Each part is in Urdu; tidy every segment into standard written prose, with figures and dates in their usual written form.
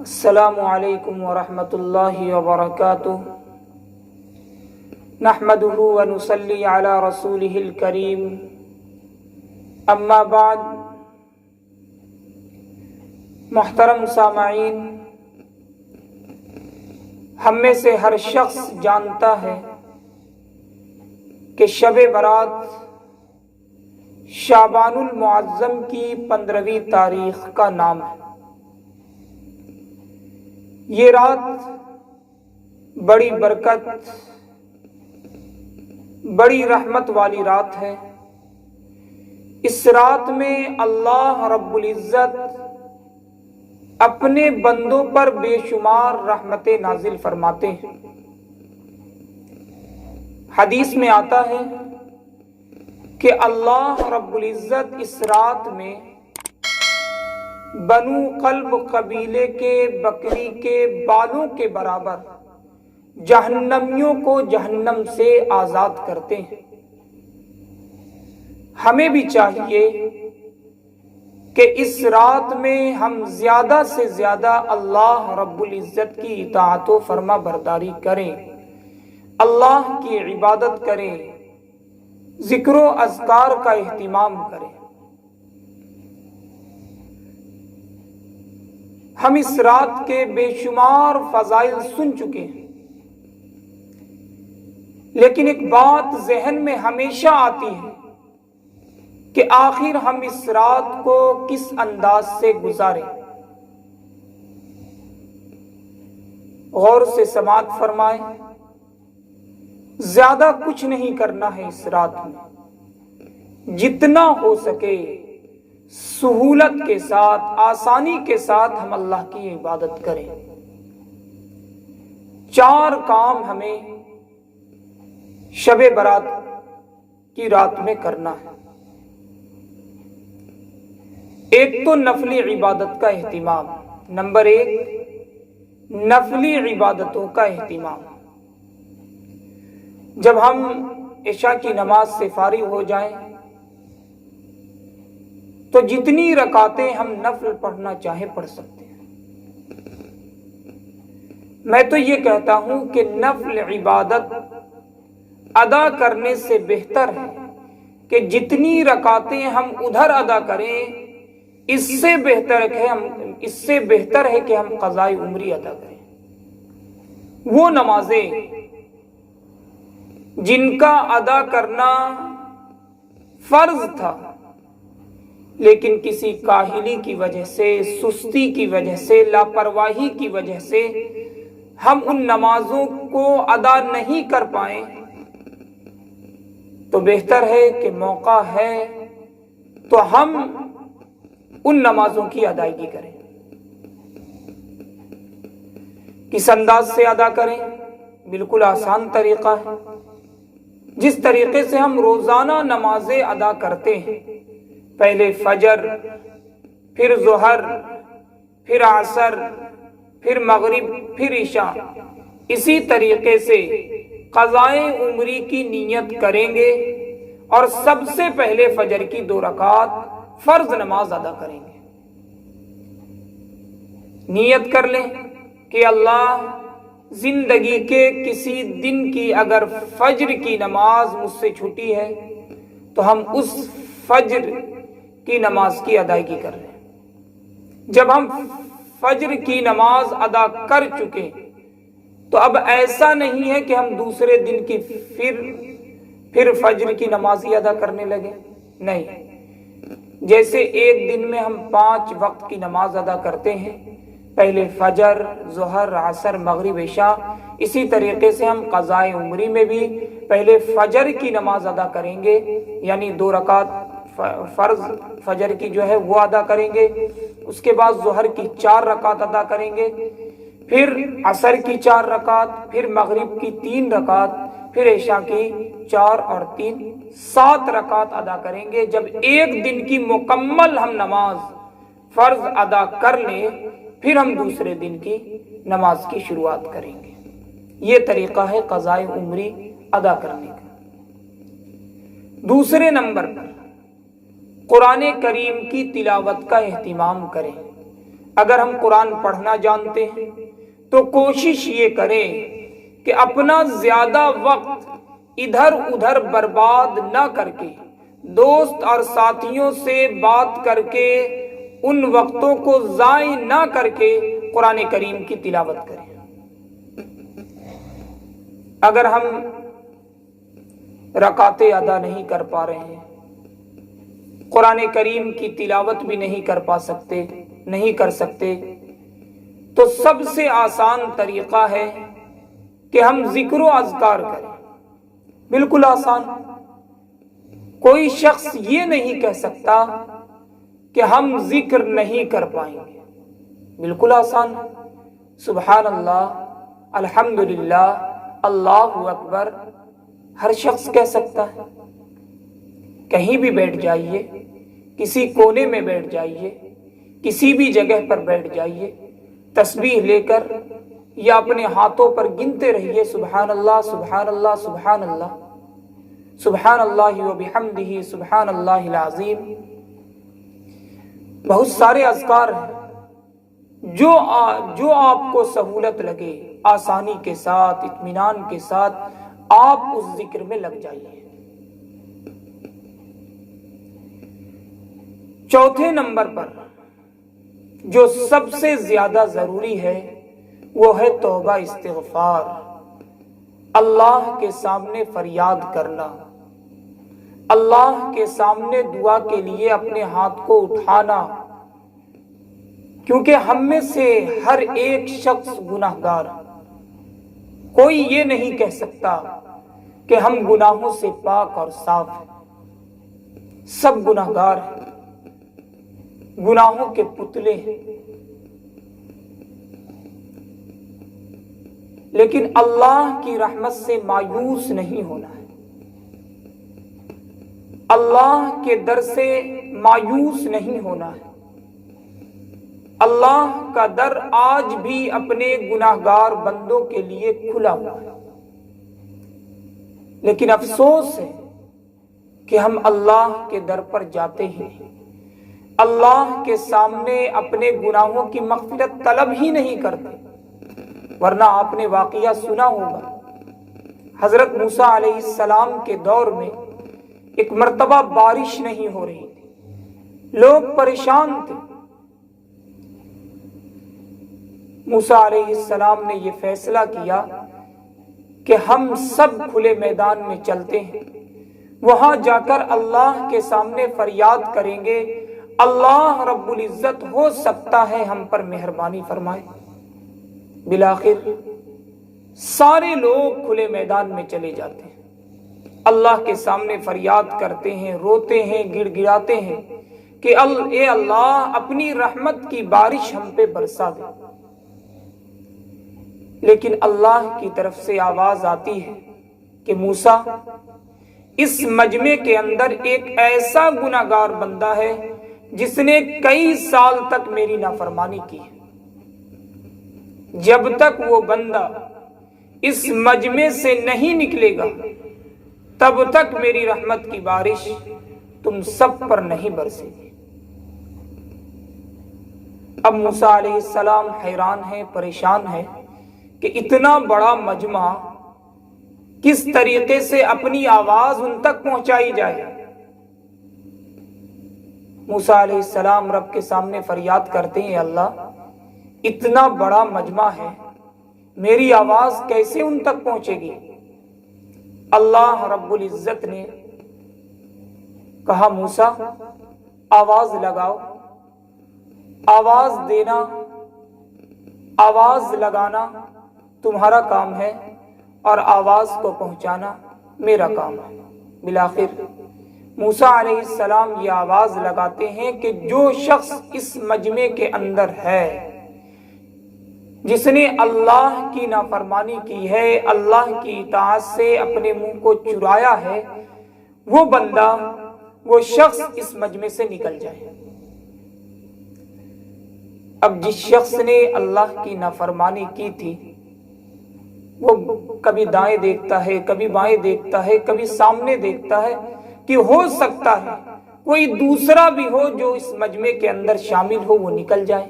السلام علیکم ورحمۃ اللہ وبرکاتہ نحمده ونصلی علی رسولہ الکریم اما بعد محترم سامعین، ہم میں سے ہر شخص جانتا ہے کہ شب برات شعبان المعظم کی 15ویں تاریخ کا نام ہے۔ یہ رات بڑی برکت، بڑی رحمت والی رات ہے۔ اس رات میں اللہ رب العزت اپنے بندوں پر بے شمار رحمتیں نازل فرماتے ہیں۔ حدیث میں آتا ہے کہ اللہ رب العزت اس رات میں بنو قلب قبیلے کے بکری کے بالوں کے برابر جہنمیوں کو جہنم سے آزاد کرتے ہیں۔ ہمیں بھی چاہیے کہ اس رات میں ہم زیادہ سے زیادہ اللہ رب العزت کی اطاعت و فرما برداری کریں، اللہ کی عبادت کریں، ذکر و اذکار کا اہتمام کریں۔ ہم اس رات کے بے شمار فضائل سن چکے ہیں، لیکن ایک بات ذہن میں ہمیشہ آتی ہے کہ آخر ہم اس رات کو کس انداز سے گزاریں۔ غور سے سماعت فرمائیں، زیادہ کچھ نہیں کرنا ہے اس رات میں، جتنا ہو سکے سہولت کے ساتھ، آسانی کے ساتھ ہم اللہ کی عبادت کریں۔ 4 کام ہمیں شب برات کی رات میں کرنا ہے۔ ایک تو نفلی عبادت کا اہتمام، نمبر 1 نفلی عبادتوں کا اہتمام۔ جب ہم عشاء کی نماز سے فارغ ہو جائیں تو جتنی رکعتیں ہم نفل پڑھنا چاہیں پڑھ سکتے ہیں۔ میں تو یہ کہتا ہوں کہ نفل عبادت ادا کرنے سے بہتر ہے کہ جتنی رکعتیں ہم ادھر ادا کریں، اس سے بہتر ہے کہ ہم قضائے عمری ادا کریں۔ وہ نمازیں جن کا ادا کرنا فرض تھا، لیکن کسی کاہلی کی وجہ سے، سستی کی وجہ سے، لاپرواہی کی وجہ سے ہم ان نمازوں کو ادا نہیں کر پائیں، تو بہتر ہے کہ موقع ہے تو ہم ان نمازوں کی ادائیگی کریں۔ کس انداز سے ادا کریں؟ بالکل آسان طریقہ ہے، جس طریقے سے ہم روزانہ نمازیں ادا کرتے ہیں۔ پہلے فجر، پھر ظہر، پھر عصر، پھر مغرب، پھر عشاء، اسی طریقے سے قضائے عمری کی نیت کریں گے اور سب سے پہلے فجر کی 2 رکعت فرض نماز ادا کریں گے۔ نیت کر لیں کہ اللہ، زندگی کے کسی دن کی اگر فجر کی نماز مجھ سے چھوٹی ہے تو ہم اس فجر کی نماز کی ادائیگی کر رہے ہیں۔ جب ہم فجر کی نماز ادا کر چکے تو اب ایسا نہیں ہے کہ ہم دوسرے دن کی پھر فجر کی نماز ہی ادا کرنے لگے، نہیں۔ جیسے ایک دن میں ہم 5 وقت کی نماز ادا کرتے ہیں، پہلے فجر، ظہر، عصر، مغرب، عشاء، اسی طریقے سے ہم قضائے عمری میں بھی پہلے فجر کی نماز ادا کریں گے، یعنی 2 رکعت فرض فجر کی جو ہے وہ ادا کریں گے، اس کے بعد ظہر کی 4 رکعت ادا کریں گے، پھر عصر کی 4 رکعت، پھر مغرب کی 3 رکعت، پھر عشاء کی 4 اور 3 7 رکعت ادا کریں گے۔ جب ایک دن کی مکمل ہم نماز فرض ادا کر لیں، پھر ہم دوسرے دن کی نماز کی شروعات کریں گے۔ یہ طریقہ ہے قضائے عمری ادا کرنے کا۔ دوسرے نمبر پر قرآن کریم کی تلاوت کا اہتمام کریں۔ اگر ہم قرآن پڑھنا جانتے ہیں تو کوشش یہ کریں کہ اپنا زیادہ وقت ادھر ادھر برباد نہ کر کے دوست اور ساتھیوں سے بات کر کے ان وقتوں کو ضائع نہ کر کے قرآن کریم کی تلاوت کریں۔ اگر ہم رکعتیں ادا نہیں کر پا رہے ہیں، قرآن کریم کی تلاوت بھی نہیں کر سکتے تو سب سے آسان طریقہ ہے کہ ہم ذکر و اذکار کریں۔ بالکل آسان۔ کوئی شخص یہ نہیں کہہ سکتا کہ ہم ذکر نہیں کر پائیں گے۔ بالکل آسان۔ سبحان اللہ، الحمدللہ، اللہ اکبر ہر شخص کہہ سکتا ہے۔ کہیں بھی بیٹھ جائیے، کسی کونے میں بیٹھ جائیے، کسی بھی جگہ پر بیٹھ جائیے، تسبیح لے کر یا اپنے ہاتھوں پر گنتے رہیے، سبحان اللہ سبحان اللہ سبحان اللہ، سبحان اللہ وبحمدہ، سبحان اللہ العظیم۔ بہت سارے اذکار ہیں، جو آپ کو سہولت لگے، آسانی کے ساتھ، اطمینان کے ساتھ آپ اس ذکر میں لگ جائیے۔ چوتھے نمبر پر جو سب سے زیادہ ضروری ہے وہ ہے توبہ استغفار، اللہ کے سامنے فریاد کرنا، اللہ کے سامنے دعا کے لیے اپنے ہاتھ کو اٹھانا، کیونکہ ہم میں سے ہر ایک شخص گناہگار، کوئی یہ نہیں کہہ سکتا کہ ہم گناہوں سے پاک اور صاف ہیں۔ سب گناہگار ہیں، گناہوں کے پتلے ہیں، لیکن اللہ کی رحمت سے مایوس نہیں ہونا ہے، اللہ کے در سے مایوس نہیں ہونا ہے۔ اللہ کا در آج بھی اپنے گناہگار بندوں کے لیے کھلا ہوا ہے، لیکن افسوس ہے کہ ہم اللہ کے در پر جاتے ہی نہیں، اللہ کے سامنے اپنے گناہوں کی مغفرت طلب ہی نہیں کرتے۔ ورنہ آپ نے واقعہ سنا ہوگا، حضرت موسیٰ علیہ السلام کے دور میں ایک مرتبہ بارش نہیں ہو رہی تھی، لوگ پریشان تھے۔ موسیٰ علیہ السلام نے یہ فیصلہ کیا کہ ہم سب کھلے میدان میں چلتے ہیں، وہاں جا کر اللہ کے سامنے فریاد کریں گے، اللہ رب العزت ہو سکتا ہے ہم پر مہربانی فرمائے۔ بالآخر سارے لوگ کھلے میدان میں چلے جاتے ہیں، اللہ کے سامنے فریاد کرتے ہیں، روتے ہیں، گڑ گڑاتے ہیں کہ اے اللہ اپنی رحمت کی بارش ہم پہ برسا دے۔ لیکن اللہ کی طرف سے آواز آتی ہے کہ موسیٰ، اس مجمع کے اندر ایک ایسا گناہگار بندہ ہے جس نے کئی سال تک میری نافرمانی کی ہے، جب تک وہ بندہ اس مجمع سے نہیں نکلے گا تب تک میری رحمت کی بارش تم سب پر نہیں برسے گی۔ اب موسیٰ علیہ السلام حیران ہیں، پریشان ہیں کہ اتنا بڑا مجمع کس طریقے سے اپنی آواز ان تک پہنچائی جائے۔ موسیٰ علیہ السلام رب کے سامنے فریاد کرتے ہیں، اللہ اتنا بڑا مجمع ہے، میری آواز کیسے ان تک پہنچے گی؟ اللہ رب العزت نے کہا، موسیٰ آواز لگاؤ، آواز دینا، آواز لگانا تمہارا کام ہے اور آواز کو پہنچانا میرا کام ہے۔ بالآخر موسیٰ علیہ السلام یہ آواز لگاتے ہیں کہ جو شخص اس مجمع کے اندر ہے، جس نے اللہ کی نافرمانی کی ہے، اللہ کی اطاعت سے اپنے منہ کو چرایا ہے، وہ بندہ، وہ شخص اس مجمع سے نکل جائے۔ اب جس شخص نے اللہ کی نافرمانی کی تھی، وہ کبھی دائیں دیکھتا ہے، کبھی بائیں دیکھتا ہے، کبھی سامنے دیکھتا ہے کہ ہو سکتا ہے کوئی دوسرا بھی ہو جو اس مجمع کے اندر شامل ہو، وہ نکل جائے۔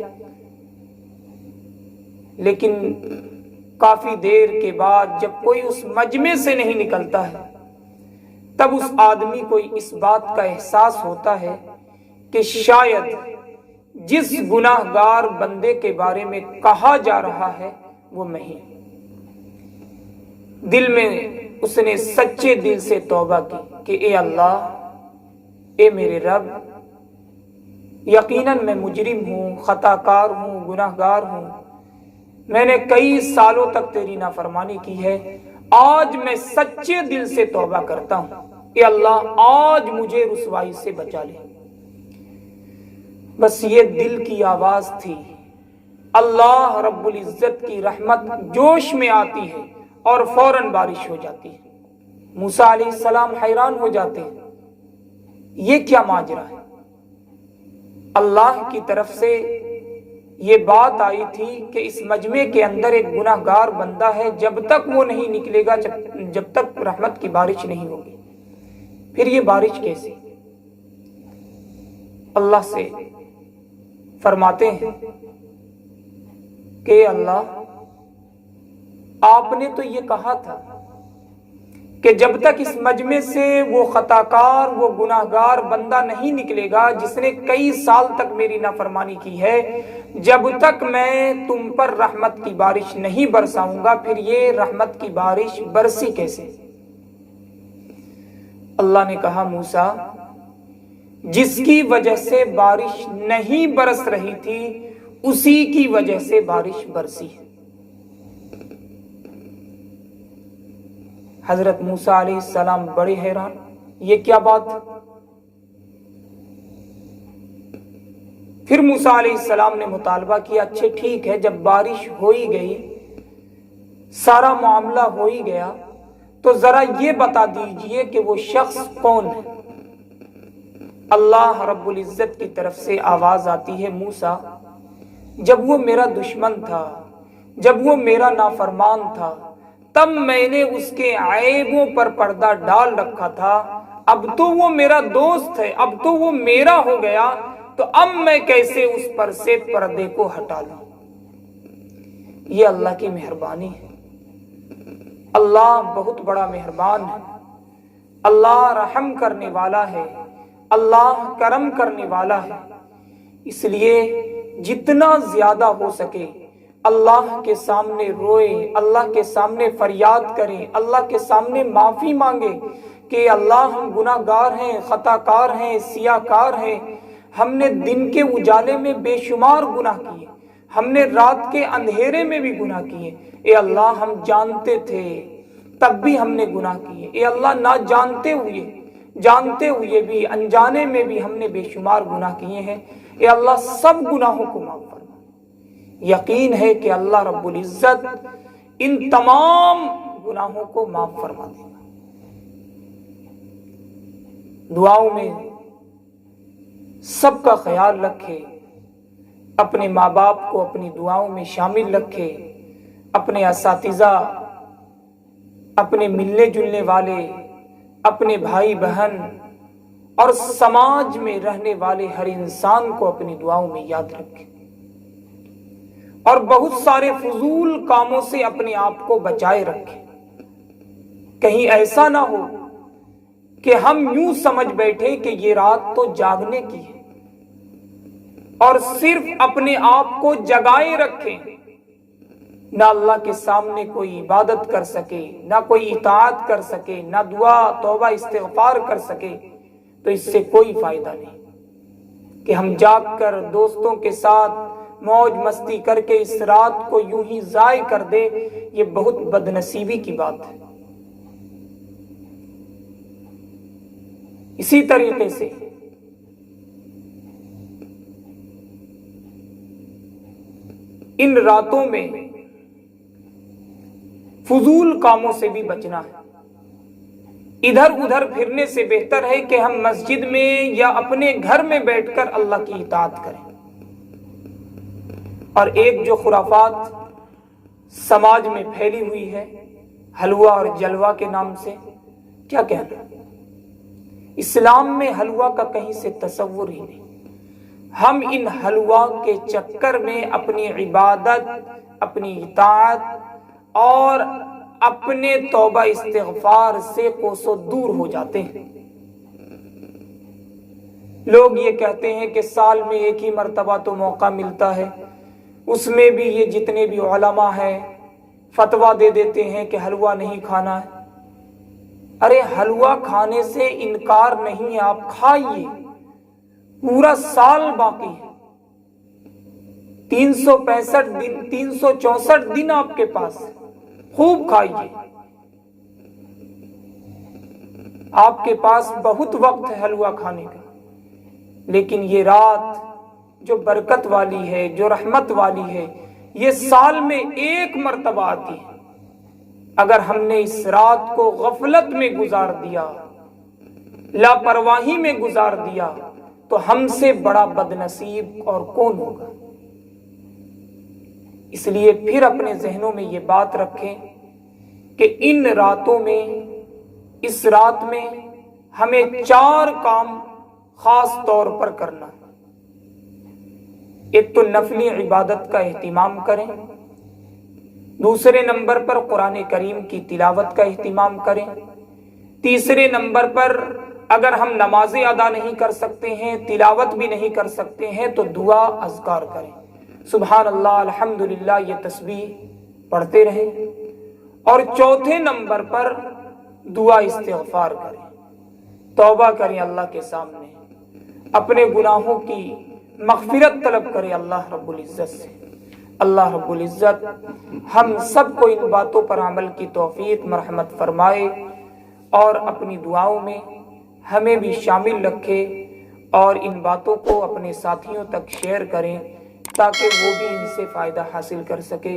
لیکن کافی دیر کے بعد جب کوئی اس مجمع سے نہیں نکلتا ہے تب اس آدمی کو اس بات کا احساس ہوتا ہے کہ شاید جس گناہ گار بندے کے بارے میں کہا جا رہا ہے وہ میں ہی۔ دل میں اس نے سچے دل سے توبہ کی کہ اے اللہ، اے میرے رب، یقیناً میں مجرم ہوں، خطا کار ہوں، گناہ گار ہوں، میں نے کئی سالوں تک تیری نافرمانی کی ہے، آج میں سچے دل سے توبہ کرتا ہوں، اے اللہ آج مجھے رسوائی سے بچا لے۔ بس یہ دل کی آواز تھی، اللہ رب العزت کی رحمت جوش میں آتی ہے اور فوراً بارش ہو جاتی ہے۔ موسیٰ علیہ السلام حیران ہو جاتے ہیں، یہ کیا ماجرا ہے؟ اللہ کی طرف سے یہ بات آئی تھی کہ اس مجمع کے اندر ایک گناہ گار بندہ ہے، جب تک وہ نہیں نکلے گا، جب تک رحمت کی بارش نہیں ہوگی۔ پھر یہ بارش کیسے؟ اللہ سے فرماتے ہیں کہ اللہ، آپ نے تو یہ کہا تھا کہ جب تک اس مجمع سے وہ خطا کار، وہ گناہ گار بندہ نہیں نکلے گا جس نے کئی سال تک میری نافرمانی کی ہے، جب تک میں تم پر رحمت کی بارش نہیں برساؤں گا۔ پھر یہ رحمت کی بارش برسی کیسے؟ اللہ نے کہا موسیٰ، جس کی وجہ سے بارش نہیں برس رہی تھی اسی کی وجہ سے بارش برسی ہے۔ حضرت موسیٰ علیہ السلام بڑے حیران، یہ کیا بات؟ پھر موسیٰ علیہ السلام نے مطالبہ کیا، اچھا ٹھیک ہے، جب بارش ہو ہی گئی، سارا معاملہ ہو ہی گیا، تو ذرا یہ بتا دیجئے کہ وہ شخص کون ہے؟ اللہ رب العزت کی طرف سے آواز آتی ہے، موسیٰ، جب وہ میرا دشمن تھا، جب وہ میرا نافرمان تھا، تب میں نے اس کے عیبوں پر پردہ ڈال رکھا تھا، اب تو وہ میرا دوست ہے، اب تو وہ میرا ہو گیا، تو اب میں کیسے اس پر سے پردے کو ہٹا لوں؟ یہ اللہ کی مہربانی ہے۔ اللہ بہت بڑا مہربان ہے، اللہ رحم کرنے والا ہے، اللہ کرم کرنے والا ہے۔ اس لیے جتنا زیادہ ہو سکے اللہ کے سامنے روئے، اللہ کے سامنے فریاد کریں، اللہ کے سامنے معافی مانگے کہ اللہ ہم گناہ گار ہیں، خطا کار ہیں، سیاہ کار ہیں، ہم نے دن کے اجالے میں بے شمار گناہ کیے، ہم نے رات کے اندھیرے میں بھی گناہ کیے، اے اللہ ہم جانتے تھے تب بھی ہم نے گناہ کیے، اے اللہ نہ جانتے ہوئے بھی، انجانے میں بھی ہم نے بے شمار گناہ کیے ہیں، اے اللہ سب گناہوں کو معاف فرما۔ یقین ہے کہ اللہ رب العزت ان تمام گناہوں کو معاف فرما دے گا۔ دعاؤں میں سب کا خیال رکھے، اپنے ماں باپ کو اپنی دعاؤں میں شامل رکھے، اپنے اساتذہ، اپنے ملنے جلنے والے، اپنے بھائی بہن اور سماج میں رہنے والے ہر انسان کو اپنی دعاؤں میں یاد رکھے، اور بہت سارے فضول کاموں سے اپنے آپ کو بچائے رکھے۔ کہیں ایسا نہ ہو کہ ہم یوں سمجھ بیٹھے کہ یہ رات تو جاگنے کی ہے اور صرف اپنے آپ کو جگائے رکھیں، نہ اللہ کے سامنے کوئی عبادت کر سکے، نہ کوئی اطاعت کر سکے، نہ دعا توبہ استغفار کر سکے، تو اس سے کوئی فائدہ نہیں کہ ہم جاگ کر دوستوں کے ساتھ موج مستی کر کے اس رات کو یوں ہی ضائع کر دے۔ یہ بہت بدنصیبی کی بات ہے۔ اسی طریقے سے ان راتوں میں فضول کاموں سے بھی بچنا ہے۔ ادھر ادھر پھرنے سے بہتر ہے کہ ہم مسجد میں یا اپنے گھر میں بیٹھ کر اللہ کی اطاعت کریں۔ اور ایک جو خرافات سماج میں پھیلی ہوئی ہے حلوہ اور جلوہ کے نام سے، کیا کہنا؟ اسلام میں حلوہ کا کہیں سے تصور ہی نہیں۔ ہم ان حلوہ کے چکر میں اپنی عبادت، اپنی اطاعت اور اپنے توبہ استغفار سے کوسوں دور ہو جاتے ہیں۔ لوگ یہ کہتے ہیں کہ سال میں ایک ہی مرتبہ تو موقع ملتا ہے، اس میں بھی یہ جتنے بھی علماء ہیں فتویٰ دے دیتے ہیں کہ حلوہ نہیں کھانا ہے۔ ارے حلوہ کھانے سے انکار نہیں ہے، آپ کھائیے، پورا سال باقی ہے، 365 دن 364 دن آپ کے پاس، خوب کھائیے، آپ کے پاس بہت وقت ہے حلوہ کھانے کا۔ لیکن یہ رات جو برکت والی ہے، جو رحمت والی ہے، یہ سال میں ایک مرتبہ آتی ہے۔ اگر ہم نے اس رات کو غفلت میں گزار دیا، لاپرواہی میں گزار دیا، تو ہم سے بڑا بد نصیب اور کون ہوگا؟ اس لیے پھر اپنے ذہنوں میں یہ بات رکھیں کہ ان راتوں میں، اس رات میں ہمیں 4 کام خاص طور پر کرنا ہے۔ ایک تو نفلی عبادت کا اہتمام کریں، دوسرے نمبر پر قرآن کریم کی تلاوت کا اہتمام کریں، تیسرے نمبر پر اگر ہم نمازیں ادا نہیں کر سکتے ہیں، تلاوت بھی نہیں کر سکتے ہیں، تو دعا اذکار کریں، سبحان اللہ، الحمدللہ، یہ تسبیح پڑھتے رہیں۔ اور چوتھے نمبر پر دعا استغفار کریں، توبہ کریں اللہ کے سامنے، اپنے گناہوں کی مغفرت طلب کریں اللہ رب العزت سے۔ اللہ رب العزت ہم سب کو ان باتوں پر عمل کی توفیق مرحمت فرمائے اور اپنی دعاؤں میں ہمیں بھی شامل رکھے، اور ان باتوں کو اپنے ساتھیوں تک شیئر کریں تاکہ وہ بھی ان سے فائدہ حاصل کر سکے۔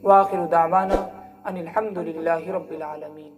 وآخر دعوانا ان الحمدللہ رب العالمین۔